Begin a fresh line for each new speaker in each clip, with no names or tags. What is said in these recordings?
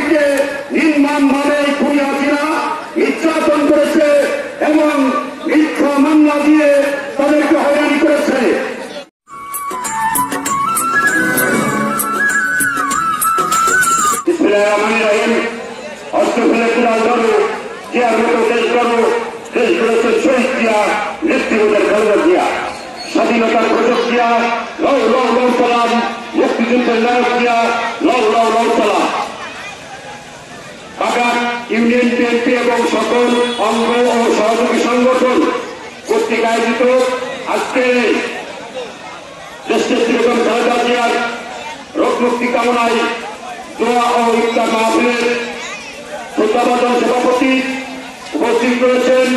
কর্মীকে নির্মমভাবে খুনি হাসিনা নির্যাতন করেছে এবং মিথ্যা মামলা দিয়ে তাদেরকে হয়রানি করেছে। অস্ত্র ফেলে কুড়াল ধরো, জিয়ার মতো দেশ করো, দেশ করেছে শহীদ জিয়া, নেতৃত্বের খবর জিয়া, স্বাধীনতার প্রযোগ জিয়া, লও লও লও সালাম, মুক্তিযুদ্ধের নায়ক জিয়া, লও লও লও সালাম। বাগান ইউনিয়ন বিএনপি এবং সকল অঙ্গ ও সহযোগী সংগঠন কর্তৃক আয়োজিত আজকে দেশের বেগম খালেদা জিয়ার রোগ মুক্তি কামনায় দোয়া ও ইফতার মাহফিলের শ্রদ্ধাভাজন সভাপতি উপস্থিত রয়েছেন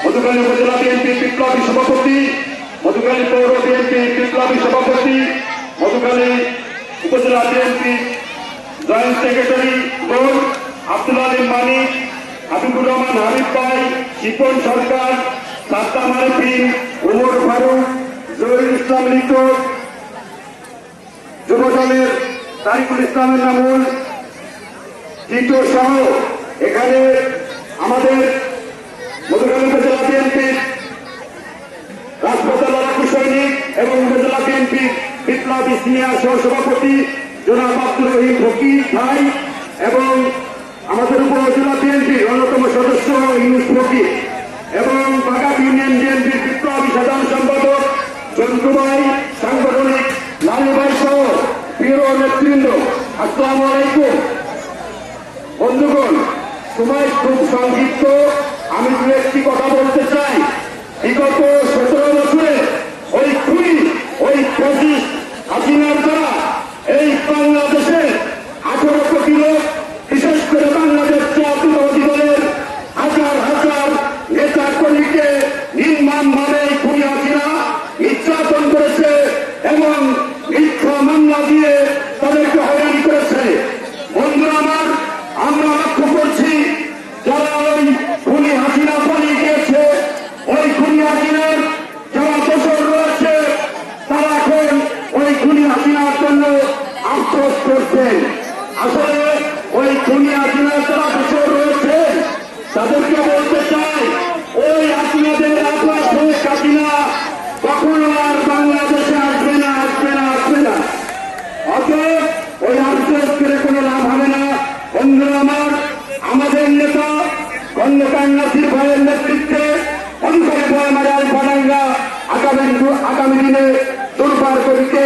মধুখালী উপজেলা বিএনপি বিপ্লবী সভাপতি, মধুখালী পৌর বিএনপি বিপ্লবী সভাপতি, মধুখালী উপজেলা BNP joint secretary board Abdul Alim Manik, Habibur Rahman Habib ভাই, শিপন সরকার, সাদ্দাম আরিফিন, উমর ফারুক, জহিরুল ইসলাম লিটু, যুবদলের তারিকুল ইসলামের নামুল টিটো সহ এখানে আমাদের মধুখালী উপজেলা বিএনপির রাজপথের লড়াকু সৈনিক এবং উপজেলা বিএনপির বিপ্লবী সিনিয়র সহসভাপতি জনাব আব্দুর রহিম ফকির ভাই এবং আমাদের উপজেলা বিএনপির অন্যতম সদস্য ইউনুস ফকির এবং বাগান ইউনিয়ন বিএনপির বিপ্লবী সাধারণ সম্পাদক জন্টু ভাই, সাংগঠনিক লালু ভাই সহ প্রিয় নেতৃবৃন্দ, আসসালামু আলাইকুম। বন্ধুগণ, সময় খুব সংক্ষিপ্ত, আমি দু একটি কথা বলতে চাই। বিগত 17 বছরে ওই খুনি, ওই ফ্যাসিস্ট হাসিনার দ্বারা এই বাংলাদেশে 18 কোটি লোক, বিশেষ করে বাংলাদেশ জাতীয়তাবাদী দলের হাজার হাজার নেতা কর্মীকে নির্মমভাবে খুনি হাসিনা নির্যাতন করেছে এবং মিথ্যা মামলা দিয়ে তাদেরকে হয়রানি করেছে। বন্ধুরা আমার, আমরা লক্ষ্য করছি যারা ওই খুনি হাসিনা পালিয়ে গিয়েছে, ওই খুনি হাসিনার যারা দোষর রয়েছে, তারা এখন ওই খুনি হাসিনার জন্য আফসোস করছেন। আসলে ওই খুনি হাসিনার যারা দোষর রয়েছে তাদেরকে বলতে চাই, ওই হাসিনাদের আপনার শেখ হাসিনা কখনো আর বাংলাদেশে আসবে না, আসবে না, আসবে না। অতএব ওই আফসোস করে কোনো লাভ হবে না। বন্ধুরা আমার, আমাদের নেতা খন্দকার নাসির ভাইয়ের নেতৃত্বে মধুখালী আগামী দিনে দুর্বার করিতে